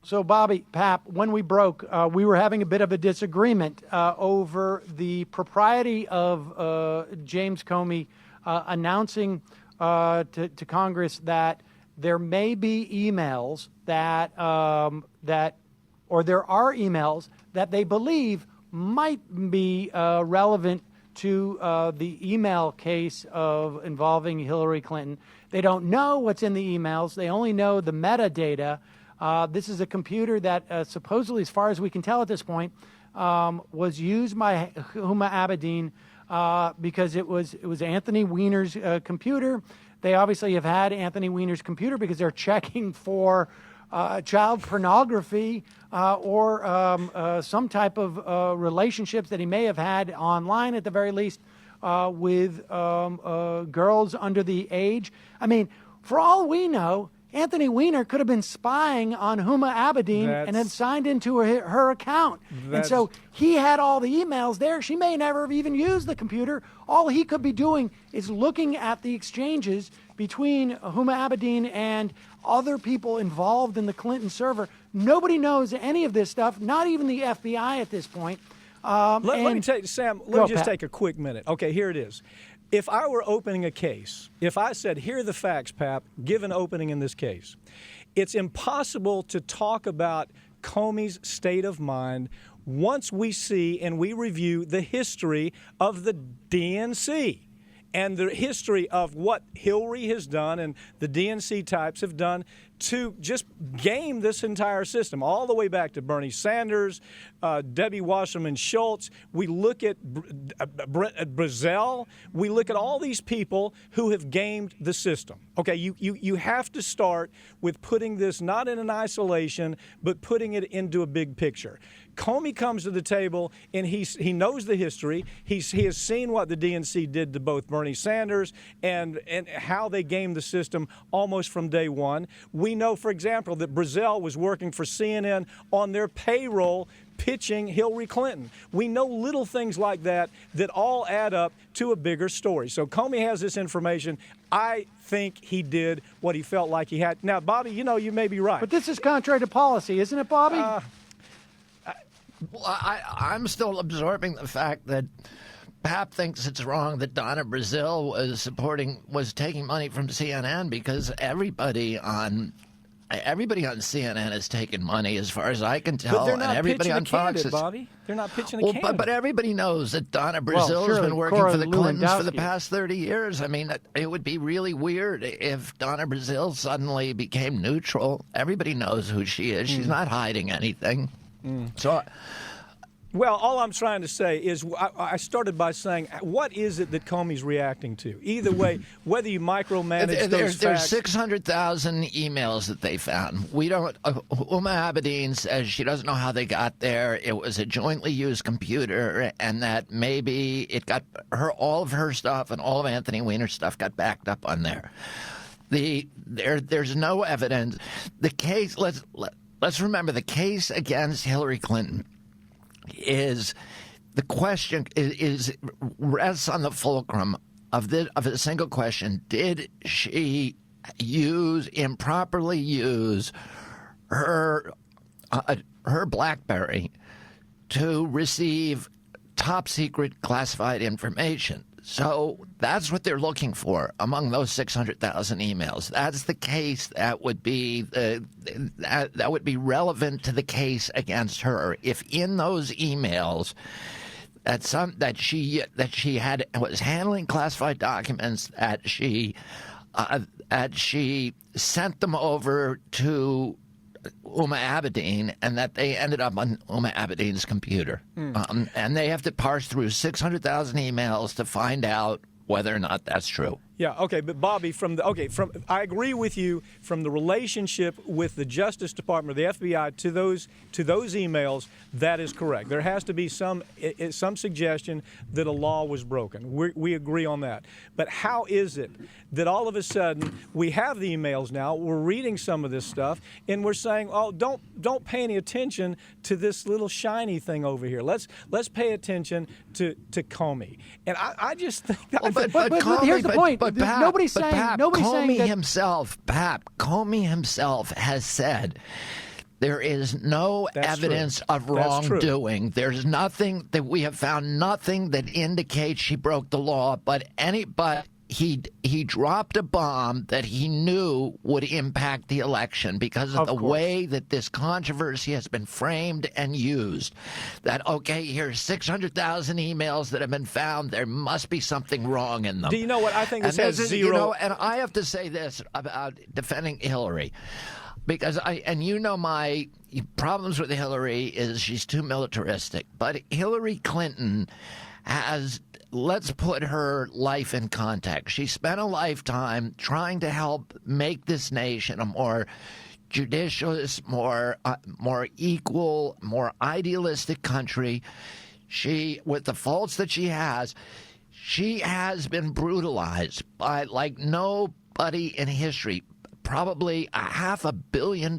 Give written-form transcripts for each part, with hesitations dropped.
So, Bobby, Pap, when we broke, we were having a bit of a disagreement over the propriety of James Comey announcing to Congress that there may be emails or there are emails that they believe might be relevant to the email case involving Hillary Clinton. They don't know what's in the emails. They only know the metadata. This is a computer that supposedly, as far as we can tell at this point, was used by Huma Abedin because it was Anthony Weiner's computer. They obviously have had Anthony Weiner's computer because they're checking for child pornography or some type of relationships that he may have had online, at the very least, with girls under the age. I mean, for all we know, Anthony Weiner could have been spying on Huma Abedin and had signed into her account. And so he had all the emails there. She may never have even used the computer. All he could be doing is looking at the exchanges between Huma Abedin and other people involved in the Clinton server. Nobody knows any of this stuff, not even the FBI at this point. Let me just take a quick minute. Okay, here it is. If I were opening a case, if I said, here are the facts, Pap, give an opening in this case, it's impossible to talk about Comey's state of mind once we see and we review the history of the DNC and the history of what Hillary has done and the DNC types have done to just game this entire system, all the way back to Bernie Sanders, Debbie Wasserman Schultz. We look at Brazell. We look at all these people who have gamed the system. Okay, you have to start with putting this not in an isolation, but putting it into a big picture. Comey comes to the table, and he knows the history. He has seen what the DNC did to both Bernie Sanders and how they gamed the system almost from day one. We know, for example, that Brazell was working for CNN on their payroll pitching Hillary Clinton. We know little things like that that all add up to a bigger story. So Comey has this information. I think he did what he felt like he had. Now, Bobby, you may be right. But this is contrary to policy, isn't it, Bobby? Well, I'm still absorbing the fact that Pap thinks it's wrong that Donna Brazile was taking money from CNN, because everybody on CNN has taken money, as far as I can tell. But they're not and everybody pitching on Fox Bobby. They're not pitching a candidate. But everybody knows that Donna Brazile has been working for the Clintons for the past 30 years. I mean, it would be really weird if Donna Brazile suddenly became neutral. Everybody knows who she is. She's not hiding anything. So. Well, all I'm trying to say is I started by saying, what is it that Comey's reacting to? Either way, whether you micromanage those facts. There's 600,000 emails that they found. We don't. Huma Abedin says she doesn't know how they got there. It was a jointly used computer, and that maybe it got all of her stuff and all of Anthony Weiner's stuff got backed up on there. There's no evidence. The case. Let's remember, the case against Hillary Clinton is the question is rests on the fulcrum of a single question: did she improperly use her BlackBerry to receive top secret classified information? So that's what they're looking for among those 600,000 emails. That's the case that would be that would be relevant to the case against her. If in those emails that she was handling classified documents, that she sent them over to Huma Abedin, and that they ended up on Huma Abedin's computer. And they have to parse through 600,000 emails to find out whether or not that's true. Yeah, okay, but Bobby, I agree with you from the relationship with the Justice Department or the FBI to those emails. That is correct. There has to be some suggestion that a law was broken. We agree on that. But how is it that all of a sudden we have the emails now? We're reading some of this stuff, and we're saying, "Oh, don't pay any attention to this little shiny thing over here. Let's pay attention to Comey." And I just think that. But here's the point. Nobody's saying that Comey himself has said There is no evidence of wrongdoing. There's nothing that we have found, nothing that indicates she broke the law, but he dropped a bomb that he knew would impact the election because of the way that this controversy has been framed and used. That, okay, here's 600,000 emails that have been found. There must be something wrong in them. Do you know what? I think this has zero... You know, and I have to say this about defending Hillary. Because my problems with Hillary is she's too militaristic. But Hillary Clinton has, let's put her life in context. She spent a lifetime trying to help make this nation a more judicious, more equal, more idealistic country. She, with the faults that she has been brutalized by like nobody in history. Probably $500 million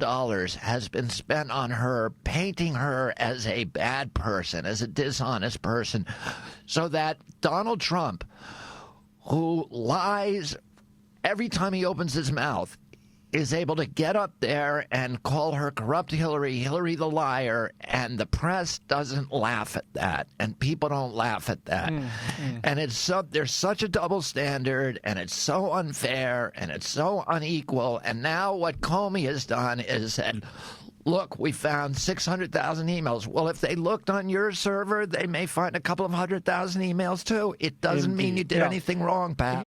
has been spent on her, painting her as a bad person, as a dishonest person, so that Donald Trump, who lies every time he opens his mouth, is able to get up there and call her corrupt Hillary the liar, and the press doesn't laugh at that, and people don't laugh at that. And there's such a double standard, and it's so unfair, and it's so unequal. And now what Comey has done is said, look, we found 600,000 emails. Well, if they looked on your server, they may find a couple of 100,000 emails too. It doesn't mean you did anything wrong, Pat.